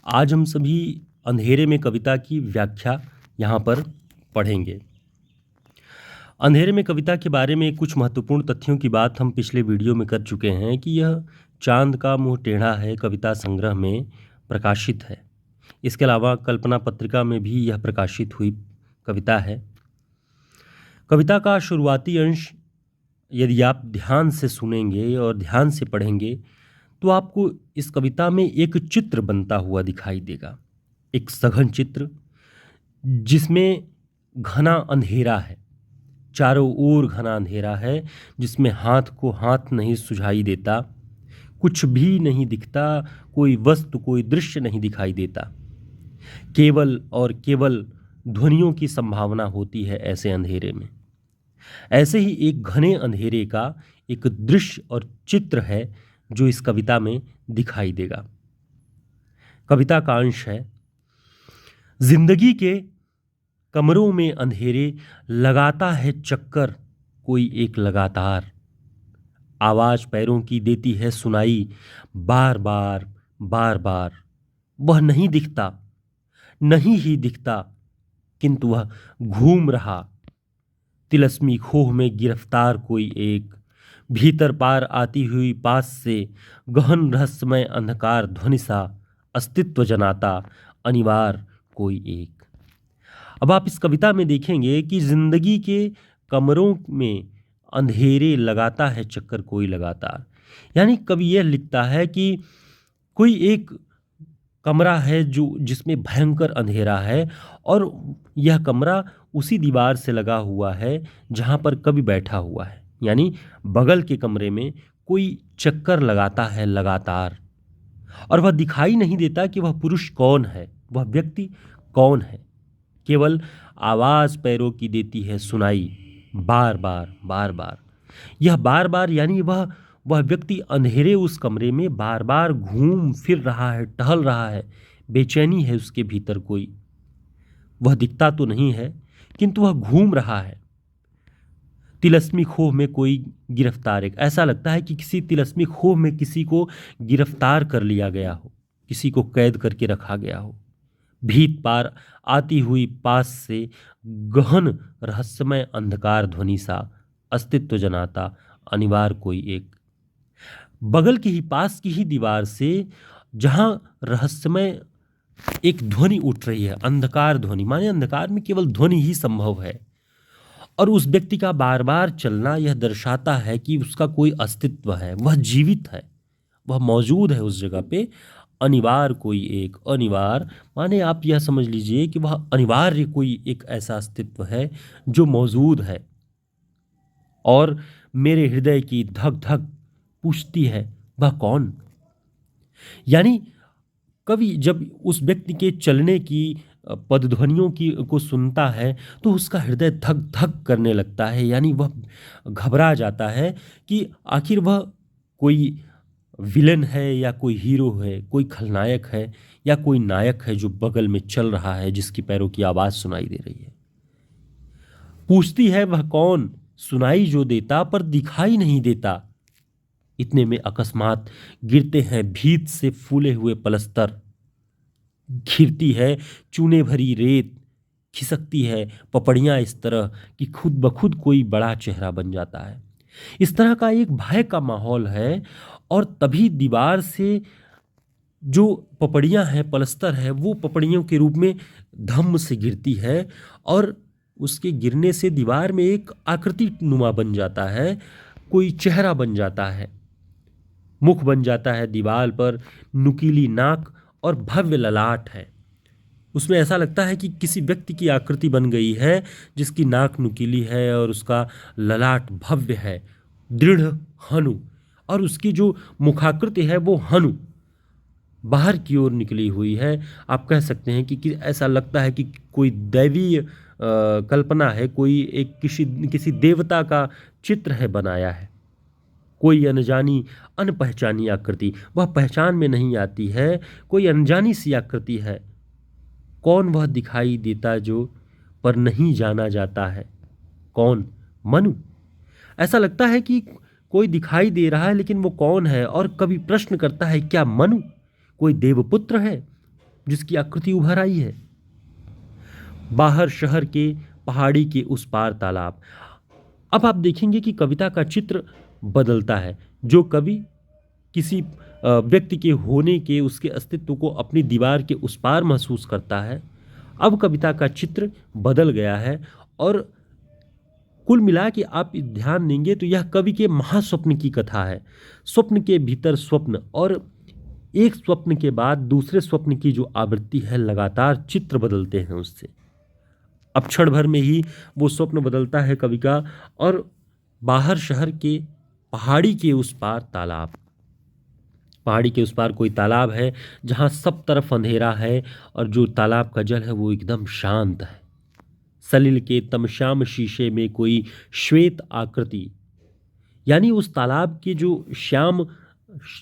आज हम सभी अंधेरे में कविता की व्याख्या यहाँ पर पढ़ेंगे। अंधेरे में कविता के बारे में कुछ महत्वपूर्ण तथ्यों की बात हम पिछले वीडियो में कर चुके हैं कि यह चांद का मुंह टेढ़ा है कविता संग्रह में प्रकाशित है। इसके अलावा कल्पना पत्रिका में भी यह प्रकाशित हुई कविता है। कविता का शुरुआती अंश यदि आप ध्यान से सुनेंगे और ध्यान से पढ़ेंगे तो आपको इस कविता में एक चित्र बनता हुआ दिखाई देगा, एक सघन चित्र जिसमें घना अंधेरा है, चारों ओर घना अंधेरा है जिसमें हाथ को हाथ नहीं सुझाई देता, कुछ भी नहीं दिखता, कोई वस्तु कोई दृश्य नहीं दिखाई देता, केवल और केवल ध्वनियों की संभावना होती है ऐसे अंधेरे में। ऐसे ही एक घने अंधेरे का एक दृश्य और चित्र है जो इस कविता में दिखाई देगा। कविता का अंश है, जिंदगी के कमरों में अंधेरे लगाता है चक्कर कोई एक लगातार, आवाज पैरों की देती है सुनाई बार बार बार बार, वह नहीं दिखता नहीं ही दिखता किंतु वह घूम रहा, तिलस्मी खोह में गिरफ्तार कोई एक, भीतर पार आती हुई पास से गहन रहस्यमय अंधकार ध्वनि सा अस्तित्व जनाता अनिवार्य कोई एक। अब आप इस कविता में देखेंगे कि जिंदगी के कमरों में अंधेरे लगाता है चक्कर कोई लगातार, यानी कवि यह लिखता है कि कोई एक कमरा है जो जिसमें भयंकर अंधेरा है और यह कमरा उसी दीवार से लगा हुआ है जहाँ पर कवि बैठा हुआ है, यानी बगल के कमरे में कोई चक्कर लगाता है लगातार और वह दिखाई नहीं देता कि वह पुरुष कौन है, वह व्यक्ति कौन है, केवल आवाज पैरों की देती है सुनाई बार बार बार बार। यह बार बार यानी वह व्यक्ति अंधेरे उस कमरे में बार बार घूम फिर रहा है, टहल रहा है, बेचैनी है उसके भीतर कोई, वह दिखता तो नहीं है किंतु वह घूम रहा है। तिलस्मी खोह में कोई गिरफ्तार, एक ऐसा लगता है कि किसी तिलस्मी खोह में किसी को गिरफ्तार कर लिया गया हो, किसी को कैद करके रखा गया हो, भीत पार आती हुई पास से गहन रहस्यमय अंधकार ध्वनि सा अस्तित्व जनाता अनिवार्य कोई एक। बगल की ही पास की ही दीवार से जहां रहस्यमय एक ध्वनि उठ रही है, अंधकार ध्वनि, माने अंधकार में केवल ध्वनि ही संभव है और उस व्यक्ति का बार बार चलना यह दर्शाता है कि उसका कोई अस्तित्व है, वह जीवित है, वह मौजूद है उस जगह पे। अनिवार्य कोई एक, अनिवार्य माने आप यह समझ लीजिए कि वह अनिवार्य कोई एक ऐसा अस्तित्व है जो मौजूद है और मेरे हृदय की धक धक पूछती है वह कौन। यानी कवि जब उस व्यक्ति के चलने की पदध्वनियों की को सुनता है तो उसका हृदय धक धक करने लगता है, यानी वह घबरा जाता है कि आखिर वह कोई विलन है या कोई हीरो है, कोई खलनायक है या कोई नायक है जो बगल में चल रहा है, जिसकी पैरों की आवाज सुनाई दे रही है। पूछती है वह कौन, सुनाई जो देता पर दिखाई नहीं देता। इतने में अकस्मात गिरते हैं भीत से फूले हुए पलस्तर, घिरती है चूने भरी रेत, खिसकती है पपड़ियां इस तरह कि खुद ब खुद कोई बड़ा चेहरा बन जाता है। इस तरह का एक भय का माहौल है और तभी दीवार से जो पपड़ियां हैं, पलस्तर है, वो पपड़ियों के रूप में धम्म से गिरती है और उसके गिरने से दीवार में एक आकृति नुमा बन जाता है, कोई चेहरा बन जाता है, मुख बन जाता है, दीवार पर नुकीली नाक और भव्य ललाट है। उसमें ऐसा लगता है कि किसी व्यक्ति की आकृति बन गई है जिसकी नाक नुकीली है और उसका ललाट भव्य है, दृढ़ हनु, और उसकी जो मुखाकृति है वो हनु बाहर की ओर निकली हुई है। आप कह सकते हैं कि ऐसा लगता है कि कोई दैवीय कल्पना है, कोई एक किसी देवता का चित्र है बनाया है, कोई अनजानी अनपहचानी आकृति, वह पहचान में नहीं आती है, कोई अनजानी सी आकृति है। कौन वह दिखाई देता जो पर नहीं जाना जाता है, कौन? मनु। ऐसा लगता है कि कोई दिखाई दे रहा है लेकिन वो कौन है, और कभी प्रश्न करता है क्या मनु कोई देवपुत्र है जिसकी आकृति उभर आई है। बाहर शहर के पहाड़ी के उस पार तालाब। अब आप देखेंगे कि कविता का चित्र बदलता है। जो कवि किसी व्यक्ति के होने के, उसके अस्तित्व को अपनी दीवार के उस पार महसूस करता है, अब कविता का चित्र बदल गया है। और कुल मिला के आप ध्यान देंगे तो यह कवि के महास्वप्न की कथा है। स्वप्न के भीतर स्वप्न, और एक स्वप्न के बाद दूसरे स्वप्न की जो आवृत्ति है, लगातार चित्र बदलते हैं उससे। अब क्षण भर में ही वो स्वप्न बदलता है कवि का। और बाहर शहर के पहाड़ी के उस पार तालाब। पहाड़ी के उस पार कोई तालाब है जहाँ सब तरफ अंधेरा है, और जो तालाब का जल है वो एकदम शांत है। सलिल के तमश्याम शीशे में कोई श्वेत आकृति, यानी उस तालाब के जो श्याम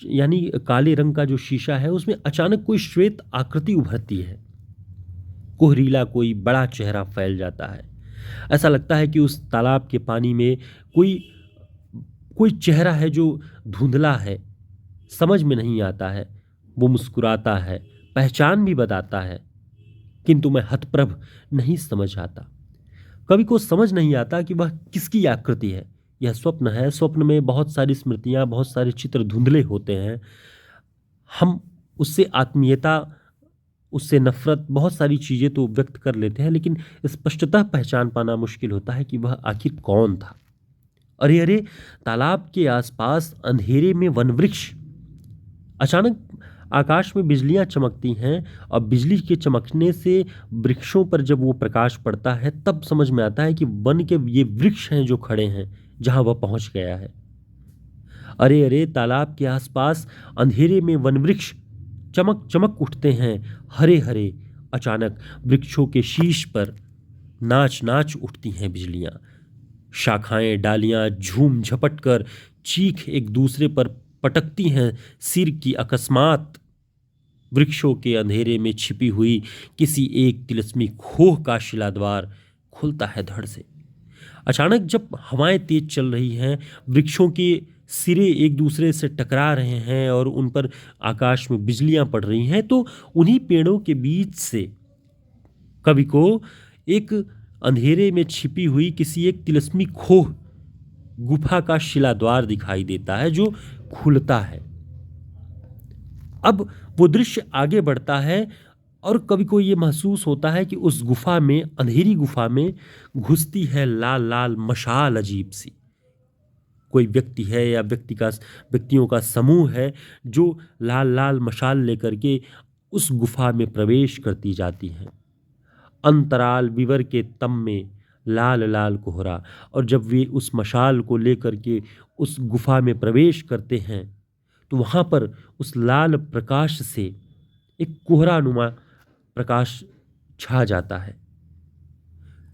यानी काले रंग का जो शीशा है, उसमें अचानक कोई श्वेत आकृति उभरती है। कोहरीला कोई बड़ा चेहरा फैल जाता है। ऐसा लगता है कि उस तालाब के पानी में कोई कोई चेहरा है जो धुंधला है, समझ में नहीं आता है। वो मुस्कुराता है, पहचान भी बताता है, किंतु मैं हतप्रभ नहीं समझ आता। कवि को समझ नहीं आता कि वह किसकी आकृति है। यह स्वप्न है। स्वप्न में बहुत सारी स्मृतियाँ, बहुत सारे चित्र धुंधले होते हैं। हम उससे आत्मीयता, उससे नफरत, बहुत सारी चीज़ें तो व्यक्त कर लेते हैं, लेकिन स्पष्टतः पहचान पाना मुश्किल होता है कि वह आखिर कौन था। अरे अरे, तालाब के आसपास अंधेरे में वनवृक्ष। अचानक आकाश में बिजलियां चमकती हैं, और बिजली के चमकने से वृक्षों पर जब वो प्रकाश पड़ता है, तब समझ में आता है कि वन के ये वृक्ष हैं जो खड़े हैं जहां वह पहुंच गया है। अरे अरे, तालाब के आसपास अंधेरे में वनवृक्ष चमक चमक उठते हैं, हरे हरे। अचानक वृक्षों के शीश पर नाच नाच उठती हैं बिजलियां। शाखाएं, डालियां झूम झपट कर चीख एक दूसरे पर पटकती हैं सिर की अकस्मात। वृक्षों के अंधेरे में छिपी हुई किसी एक तिलस्मी खोह का शिलाद्वार खुलता है धड़ से। अचानक जब हवाएं तेज चल रही हैं, वृक्षों के सिरे एक दूसरे से टकरा रहे हैं और उन पर आकाश में बिजलियां पड़ रही हैं, तो उन्हीं पेड़ों के बीच से कवि को एक अंधेरे में छिपी हुई किसी एक तिलस्मी खोह गुफा का शिलाद्वार दिखाई देता है जो खुलता है। अब वो दृश्य आगे बढ़ता है और कवि को ये महसूस होता है कि उस गुफा में, अंधेरी गुफा में घुसती है लाल लाल मशाल अजीब सी। कोई व्यक्ति है या व्यक्तियों का समूह है जो लाल लाल मशाल लेकर के उस गुफा में प्रवेश करती जाती हैं। अंतराल विवर के तम में लाल लाल कोहरा, और जब वे उस मशाल को लेकर के उस गुफा में प्रवेश करते हैं तो वहाँ पर उस लाल प्रकाश से एक कोहरानुमा प्रकाश छा जाता है।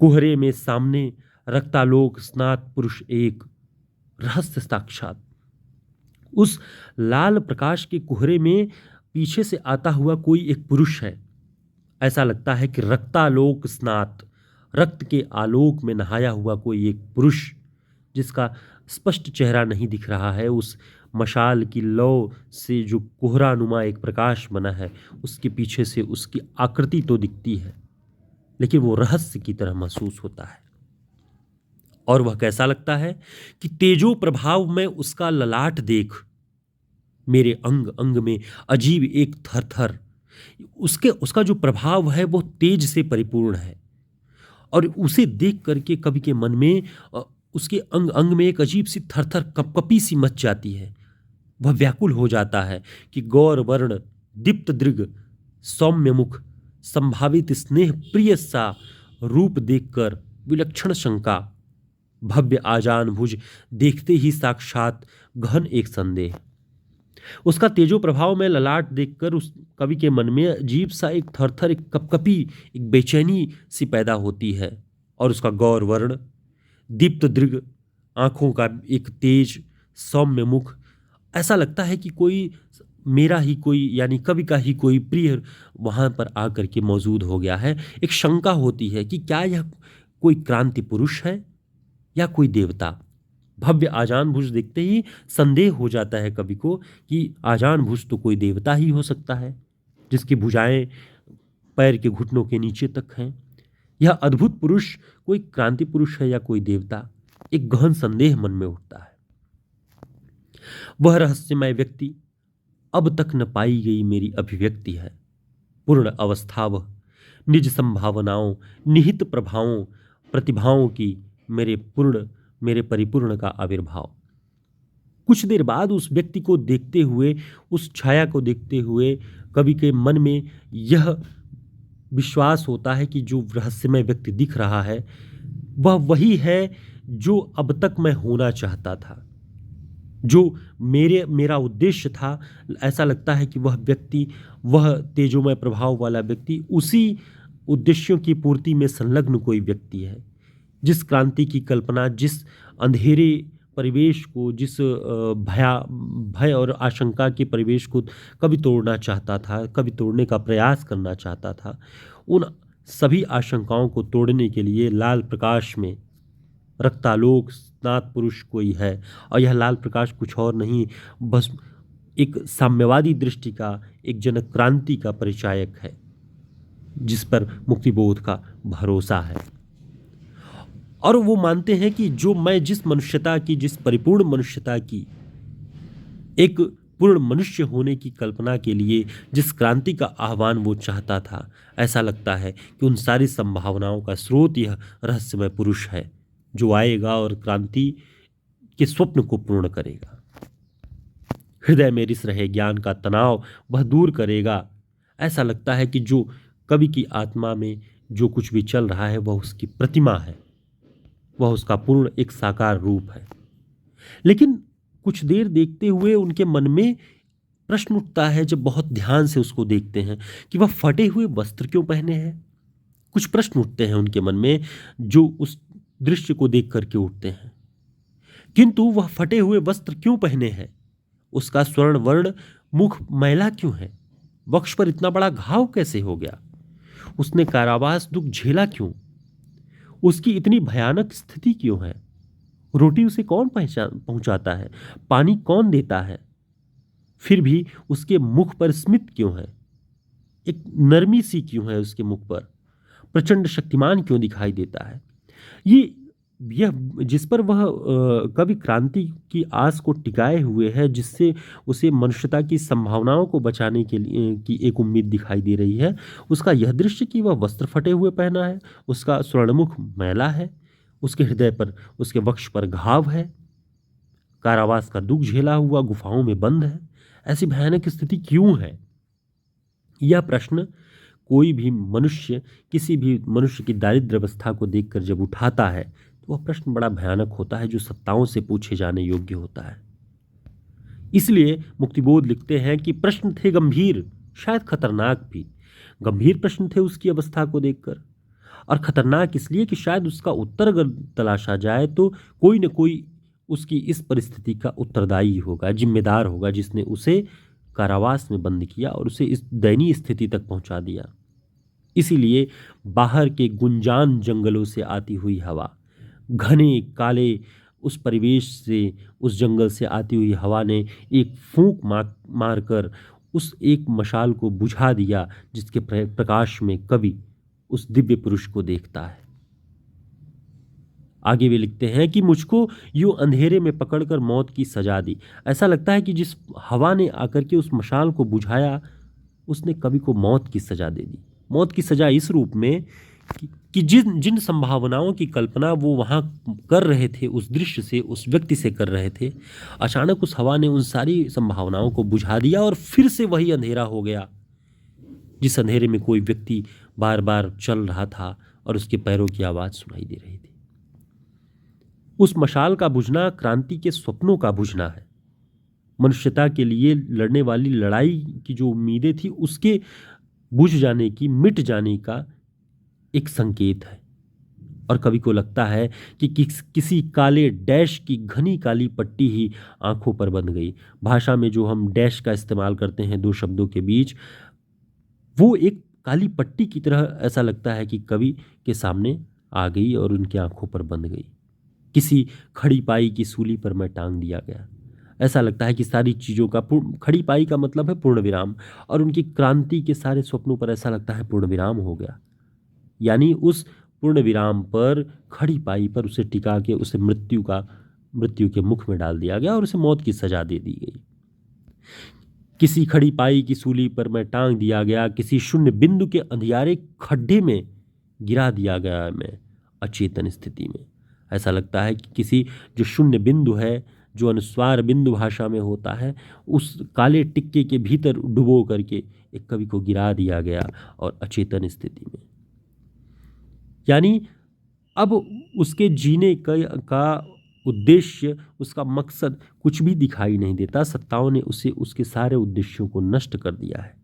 कोहरे में सामने रक्तालोक स्नात पुरुष एक, रहस्य साक्षात। उस लाल प्रकाश के कोहरे में पीछे से आता हुआ कोई एक पुरुष है। ऐसा लगता है कि रक्तालोक स्नात, रक्त के आलोक में नहाया हुआ कोई एक पुरुष, जिसका स्पष्ट चेहरा नहीं दिख रहा है। उस मशाल की लौ से जो कोहरानुमा एक प्रकाश बना है, उसके पीछे से उसकी आकृति तो दिखती है, लेकिन वो रहस्य की तरह महसूस होता है। और वह कैसा लगता है कि तेजो प्रभाव में उसका ललाट देख मेरे अंग अंग में अजीब एक थर थर। उसका जो प्रभाव है वो तेज से परिपूर्ण है, और उसे देख करके कवि के मन में उसके अंग अंग में एक अजीब सी थरथर कपकपी सी मच जाती है। वह व्याकुल हो जाता है कि गौर वर्ण, दीप्त दृग, सौम्य मुख, संभावित स्नेह प्रिय सा रूप देखकर विलक्षण शंका, भव्य आजान भुज देखते ही साक्षात गहन एक संदेह। उसका तेजो प्रभाव में ललाट देखकर उस कवि के मन में अजीब सा एक थरथर, एक कपकपी, एक बेचैनी सी पैदा होती है। और उसका गौर वर्ण, दीप्त दृग आंखों का एक तेज सौम्य मुख, ऐसा लगता है कि कोई मेरा ही कोई, यानी कवि का ही कोई प्रिय वहाँ पर आकर के मौजूद हो गया है। एक शंका होती है कि क्या यह कोई क्रांति पुरुष है या कोई देवता। भव्य आजान भुज देखते ही संदेह हो जाता है कवि को कि आजान भुज तो कोई देवता ही हो सकता है, जिसकी भुजाएं पैर के घुटनों के नीचे तक हैं। यह अद्भुत पुरुष कोई क्रांति पुरुष है या कोई देवता, एक गहन संदेह मन में उठता है। वह रहस्यमय व्यक्ति अब तक न पाई गई मेरी अभिव्यक्ति है। पूर्ण अवस्था वह, निज संभावनाओं, निहित प्रभावों, प्रतिभाओं की मेरे परिपूर्ण का आविर्भाव। कुछ देर बाद उस व्यक्ति को देखते हुए, उस छाया को देखते हुए कवि के मन में यह विश्वास होता है कि जो रहस्यमय व्यक्ति दिख रहा है वह वही है जो अब तक मैं होना चाहता था, जो मेरा उद्देश्य था। ऐसा लगता है कि वह व्यक्ति, वह तेजोमय प्रभाव वाला व्यक्ति उसी उद्देश्यों की पूर्ति में संलग्न कोई व्यक्ति है। जिस क्रांति की कल्पना, जिस अंधेरे परिवेश को, जिस भय और आशंका के परिवेश को कभी तोड़ना चाहता था, कभी तोड़ने का प्रयास करना चाहता था, उन सभी आशंकाओं को तोड़ने के लिए लाल प्रकाश में रक्तालोक स्नात पुरुष कोई है। और यह लाल प्रकाश कुछ और नहीं, बस एक साम्यवादी दृष्टि का, एक जनक क्रांति का परिचायक है, जिस पर मुक्तिबोध का भरोसा है। और वो मानते हैं कि जिस परिपूर्ण मनुष्यता की, एक पूर्ण मनुष्य होने की कल्पना के लिए जिस क्रांति का आह्वान वो चाहता था, ऐसा लगता है कि उन सारी संभावनाओं का स्रोत यह रहस्यमय पुरुष है, जो आएगा और क्रांति के स्वप्न को पूर्ण करेगा। हृदय में रिस रहे ज्ञान का तनाव वह दूर करेगा। ऐसा लगता है कि जो कवि की आत्मा में जो कुछ भी चल रहा है वह उसकी प्रतिमा है, वह उसका पूर्ण एक साकार रूप है। लेकिन कुछ देर देखते हुए उनके मन में प्रश्न उठता है, जब बहुत ध्यान से उसको देखते हैं, कि वह फटे हुए वस्त्र क्यों पहने हैं। कुछ प्रश्न उठते हैं उनके मन में जो उस दृश्य को देख करके उठते हैं। किंतु वह फटे हुए वस्त्र क्यों पहने हैं, उसका स्वर्ण वर्ण मुख मैला क्यों है, वक्ष पर इतना बड़ा घाव कैसे हो गया, उसने कारावास दुख झेला क्यों, उसकी इतनी भयानक स्थिति क्यों है, रोटी उसे कौन पहुंचाता है, पानी कौन देता है, फिर भी उसके मुख पर स्मित क्यों है, एक नरमी सी क्यों है उसके मुख पर, प्रचंड शक्तिमान क्यों दिखाई देता है। यह जिस पर वह कवि क्रांति की आस को टिकाए हुए है, जिससे उसे मनुष्यता की संभावनाओं को बचाने के लिए की एक उम्मीद दिखाई दे रही है, उसका यह दृश्य कि वह वस्त्र फटे हुए पहना है, उसका स्वर्णमुख मैला है, उसके हृदय पर, उसके वक्ष पर घाव है, कारावास का दुख झेला हुआ गुफाओं में बंद है, ऐसी भयानक स्थिति क्यों है। यह प्रश्न कोई भी मनुष्य, किसी भी मनुष्य की दारिद्र्य अवस्था को देखकर जब उठाता है तो वह प्रश्न बड़ा भयानक होता है, जो सत्ताओं से पूछे जाने योग्य होता है। इसलिए मुक्तिबोध लिखते हैं कि प्रश्न थे गंभीर, शायद खतरनाक भी। गंभीर प्रश्न थे उसकी अवस्था को देखकर, और खतरनाक इसलिए कि शायद उसका उत्तर अगर तलाशा जाए तो कोई न कोई उसकी इस परिस्थिति का उत्तरदायी होगा, जिम्मेदार होगा, जिसने उसे कारावास में बंद किया और उसे इस दयनीय स्थिति तक पहुंचा दिया। इसीलिए बाहर के गुंजान जंगलों से आती हुई हवा, घने काले उस परिवेश से, उस जंगल से आती हुई हवा ने एक फूंक मारकर उस एक मशाल को बुझा दिया, जिसके प्रकाश में कवि उस दिव्य पुरुष को देखता है। आगे वे लिखते हैं कि मुझको यूं अंधेरे में पकड़कर मौत की सजा दी। ऐसा लगता है कि जिस हवा ने आकर के उस मशाल को बुझाया, उसने कवि को मौत की सजा दे दी। मौत की सजा इस रूप में कि जिन संभावनाओं की कल्पना वो वहाँ कर रहे थे, उस दृश्य से, उस व्यक्ति से कर रहे थे, अचानक उस हवा ने उन सारी संभावनाओं को बुझा दिया और फिर से वही अंधेरा हो गया, जिस अंधेरे में कोई व्यक्ति बार बार चल रहा था और उसके पैरों की आवाज़ सुनाई दे रही थी। उस मशाल का बुझना क्रांति के स्वप्नों का बुझना है। मनुष्यता के लिए लड़ने वाली लड़ाई की जो उम्मीदें थी, उसके बुझ जाने की, मिट जाने का एक संकेत है। और कवि को लगता है कि किसी काले डैश की घनी काली पट्टी ही आंखों पर बंध गई। भाषा में जो हम डैश का इस्तेमाल करते हैं दो शब्दों के बीच, वो एक काली पट्टी की तरह ऐसा लगता है कि कवि के सामने आ गई और उनकी आंखों पर बंध गई। किसी खड़ी पाई की सूली पर मैं टांग दिया गया। ऐसा लगता है कि सारी चीज़ों का खड़ी पाई का मतलब है पूर्ण विराम, और उनकी क्रांति के सारे स्वप्नों पर ऐसा लगता है पूर्ण विराम हो गया। यानी उस पूर्ण विराम पर, खड़ी पाई पर उसे टिका के उसे मृत्यु के मुख में डाल दिया गया और उसे मौत की सजा दे दी गई। किसी खड़ी पाई की सूली पर मैं टांग दिया गया, किसी शून्य बिंदु के अंधियारे खड्डे में गिरा दिया गया मैं अचेतन स्थिति में। ऐसा लगता है कि किसी जो शून्य बिंदु है, जो अनुस्वार बिंदु भाषा में होता है, उस काले टिक्के के भीतर डुबो करके एक कवि को गिरा दिया गया और अचेतन स्थिति में। यानी अब उसके जीने का उद्देश्य, उसका मकसद कुछ भी दिखाई नहीं देता। सत्ताओं ने उसे उसके सारे उद्देश्यों को नष्ट कर दिया है।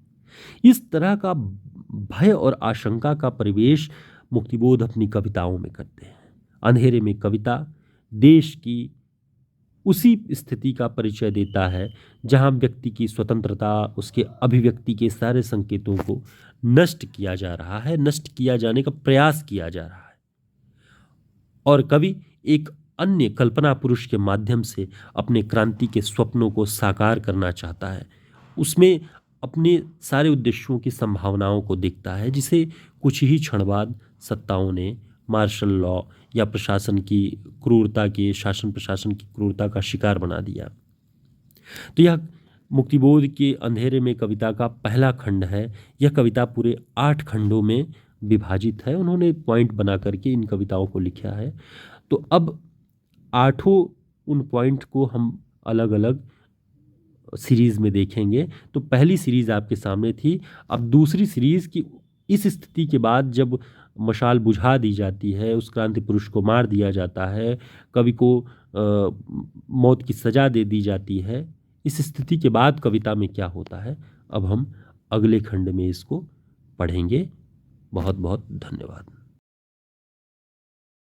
इस तरह का भय और आशंका का परिवेश मुक्तिबोध अपनी कविताओं में करते हैं। अंधेरे में कविता देश की उसी स्थिति का परिचय देता है जहां व्यक्ति की स्वतंत्रता, उसके अभिव्यक्ति के सारे संकेतों को नष्ट किया जा रहा है, नष्ट किया जाने का प्रयास किया जा रहा है। और कवि एक अन्य कल्पना पुरुष के माध्यम से अपने क्रांति के स्वप्नों को साकार करना चाहता है। उसमें अपने सारे उद्देश्यों की संभावनाओं को देखता है, जिसे कुछ ही क्षण बाद सत्ताओं ने मार्शल लॉ या प्रशासन की क्रूरता के, शासन प्रशासन की क्रूरता का शिकार बना दिया। तो यह मुक्तिबोध के अंधेरे में कविता का पहला खंड है। यह कविता पूरे 8 खंडों में विभाजित है। उन्होंने पॉइंट बना करके इन कविताओं को लिखा है। तो अब 8 उन पॉइंट को हम अलग अलग सीरीज में देखेंगे। तो पहली सीरीज आपके सामने थी। अब दूसरी सीरीज की इस स्थिति के बाद, जब मशाल बुझा दी जाती है, उस क्रांति पुरुष को मार दिया जाता है, कवि को मौत की सजा दे दी जाती है, इस स्थिति के बाद कविता में क्या होता है, अब हम अगले खंड में इसको पढ़ेंगे। बहुत बहुत धन्यवाद।